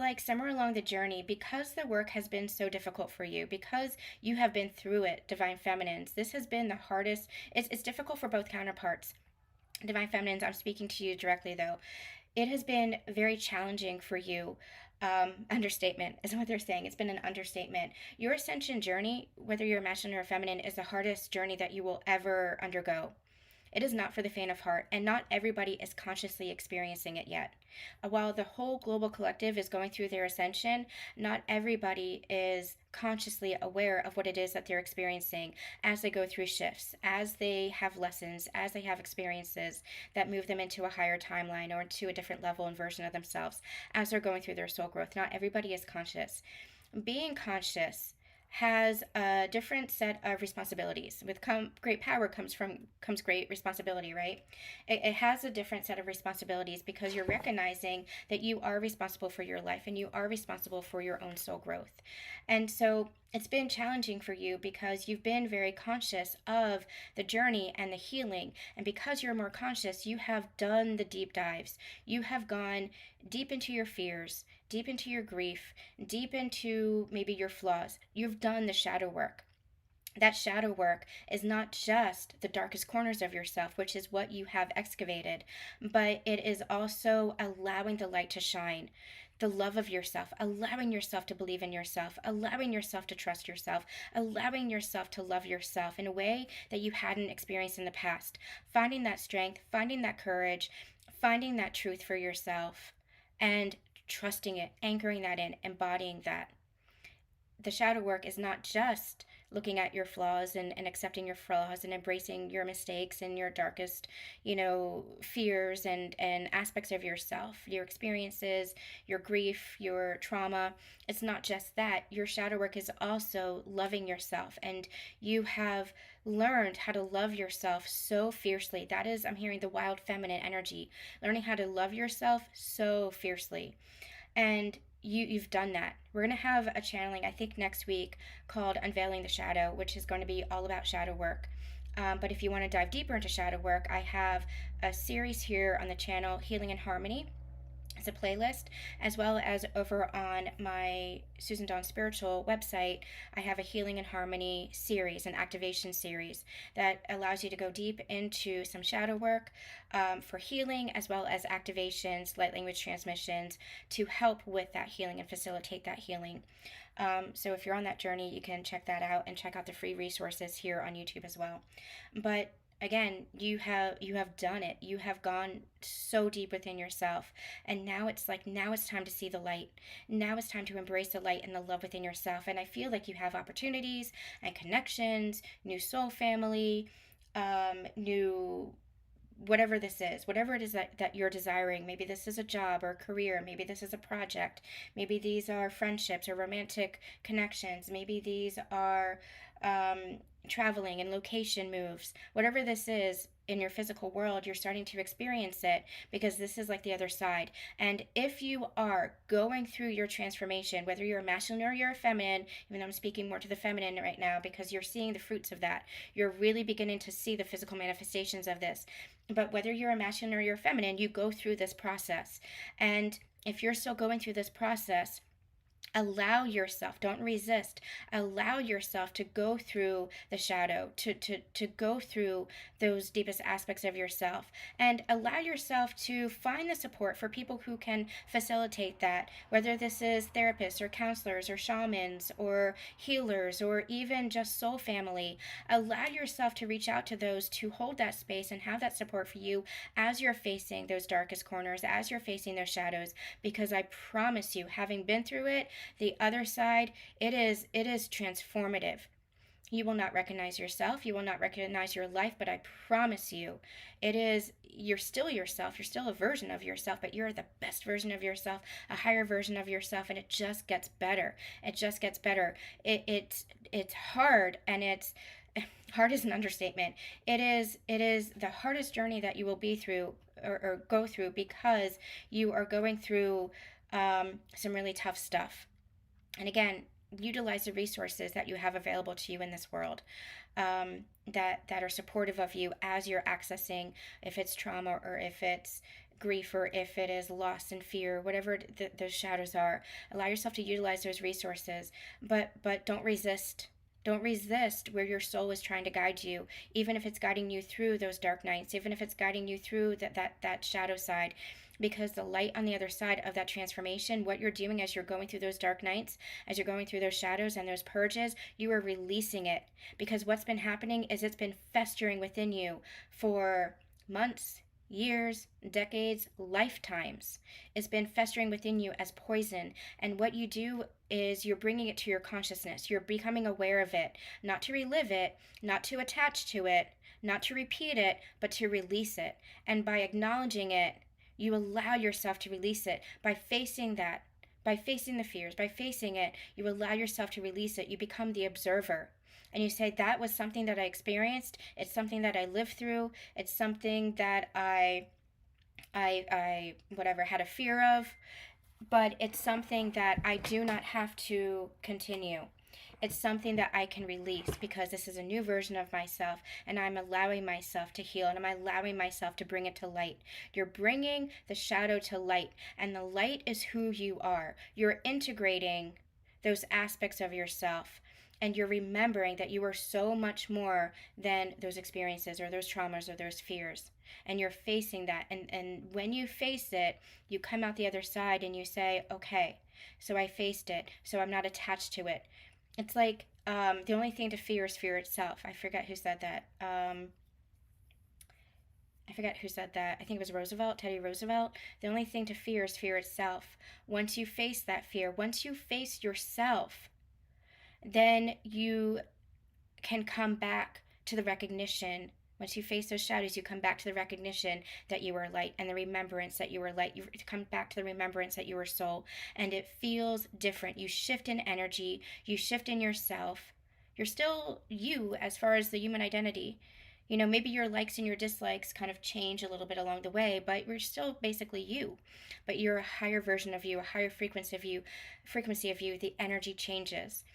like somewhere along the journey, because the work has been so difficult for you, because you have been through it, Divine Feminines, this has been the hardest. It's difficult for both counterparts. Divine Feminines, I'm speaking to you directly though. It has been very challenging for you. Understatement is what they're saying. It's been an understatement. Your ascension journey, whether you're masculine or feminine, is the hardest journey that you will ever undergo. It is not for the faint of heart, and not everybody is consciously experiencing it yet. While the whole global collective is going through their ascension, not everybody is consciously aware of what it is that they're experiencing as they go through shifts, as they have lessons, as they have experiences that move them into a higher timeline or to a different level and version of themselves as they're going through their soul growth. Not everybody is conscious. Being conscious has a different set of responsibilities. With great power comes great responsibility, right? It has a different set of responsibilities because you're recognizing that you are responsible for your life and you are responsible for your own soul growth. And so it's been challenging for you because you've been very conscious of the journey and the healing. And because you're more conscious, you have done the deep dives. You have gone deep into your fears, deep into your grief, deep into maybe your flaws. You've done the shadow work. That shadow work is not just the darkest corners of yourself, which is what you have excavated, but it is also allowing the light to shine. The love of yourself, allowing yourself to believe in yourself, allowing yourself to trust yourself, allowing yourself to love yourself in a way that you hadn't experienced in the past. Finding that strength, finding that courage, finding that truth for yourself, and trusting it, anchoring that in, embodying that. The shadow work is not just looking at your flaws and accepting your flaws and embracing your mistakes and your darkest, fears and aspects of yourself, your experiences, your grief, your trauma. It's not just that. Your shadow work is also loving yourself, and you have learned how to love yourself so fiercely. That is, I'm hearing the wild feminine energy, learning how to love yourself so fiercely. And you've done that. We're going to have a channeling, I think, next week called Unveiling the Shadow, which is going to be all about shadow work. But if you want to dive deeper into shadow work, I have a series here on the channel, Healing and Harmony. It's a playlist, as well as over on my Susan Dawn Spiritual website, I have a Healing and Harmony series, an activation series that allows you to go deep into some shadow work for healing, as well as activations, light language transmissions to help with that healing and facilitate that healing. So if you're on that journey, you can check that out and check out the free resources here on YouTube as well. But again, you have done it. You have gone so deep within yourself, and now it's time to see the light. Now it's time to embrace the light and the love within yourself. And I feel like you have opportunities and connections, new soul family, new whatever this is, whatever it is that you're desiring. Maybe this is a job or a career, maybe this is a project, maybe these are friendships or romantic connections, maybe these are traveling and location moves. Whatever this is in your physical world, you're starting to experience it because this is like the other side. And if you are going through your transformation, whether you're a masculine or you're a feminine, even though I'm speaking more to the feminine right now because you're seeing the fruits of that, you're really beginning to see the physical manifestations of this. But whether you're a masculine or you're a feminine, you go through this process. And if you're still going through this process, allow yourself, don't resist, allow yourself to go through the shadow, to go through those deepest aspects of yourself, and allow yourself to find the support for people who can facilitate that, whether this is therapists or counselors or shamans or healers or even just soul family. Allow yourself to reach out to those to hold that space and have that support for you as you're facing those darkest corners, as you're facing those shadows, because I promise you, having been through it, the other side, it is transformative. You will not recognize yourself, you will not recognize your life, but I promise you, you're still yourself, you're still a version of yourself, but you're the best version of yourself, a higher version of yourself, and it just gets better. It just gets better. It's hard, and it's hard is an understatement. It is the hardest journey that you will be through or go through, because you are going through some really tough stuff. And again, utilize the resources that you have available to you in this world, that are supportive of you as you're accessing, if it's trauma or if it's grief, or if it is loss and fear, whatever those shadows are. Allow yourself to utilize those resources, but don't resist. Don't resist where your soul is trying to guide you, even if it's guiding you through those dark nights, even if it's guiding you through that shadow side. Because the light on the other side of that transformation, what you're doing as you're going through those dark nights, as you're going through those shadows and those purges, you are releasing it. Because what's been happening is it's been festering within you for months, years, decades, lifetimes. It's been festering within you as poison. And what you do is you're bringing it to your consciousness. You're becoming aware of it, not to relive it, not to attach to it, not to repeat it, but to release it. And by acknowledging it, you allow yourself to release it. By facing that, by facing the fears, by facing it, you allow yourself to release it. You become the observer. And you say, that was something that I experienced. It's something that I lived through. It's something that I whatever, had a fear of. But it's something that I do not have to continue. It's something that I can release, because this is a new version of myself, and I'm allowing myself to heal, and I'm allowing myself to bring it to light. You're bringing the shadow to light, and the light is who you are. You're integrating those aspects of yourself, and you're remembering that you are so much more than those experiences or those traumas or those fears. And you're facing that, and when you face it, you come out the other side and you say, okay, so I faced it, so I'm not attached to it. It's like, the only thing to fear is fear itself. I forget who said that. I forget who said that. I think it was Roosevelt, Teddy Roosevelt. The only thing to fear is fear itself. Once you face that fear, once you face yourself, then you can come back to the recognition. Once you face those shadows, you come back to the recognition that you are light, and the remembrance that you are light. You come back to the remembrance that you are soul, and it feels different. You shift in energy, you shift in yourself. You're still you as far as the human identity. You know, maybe your likes and your dislikes kind of change a little bit along the way, but you're still basically you. But you're a higher version of you, a higher frequency of you. The energy changes.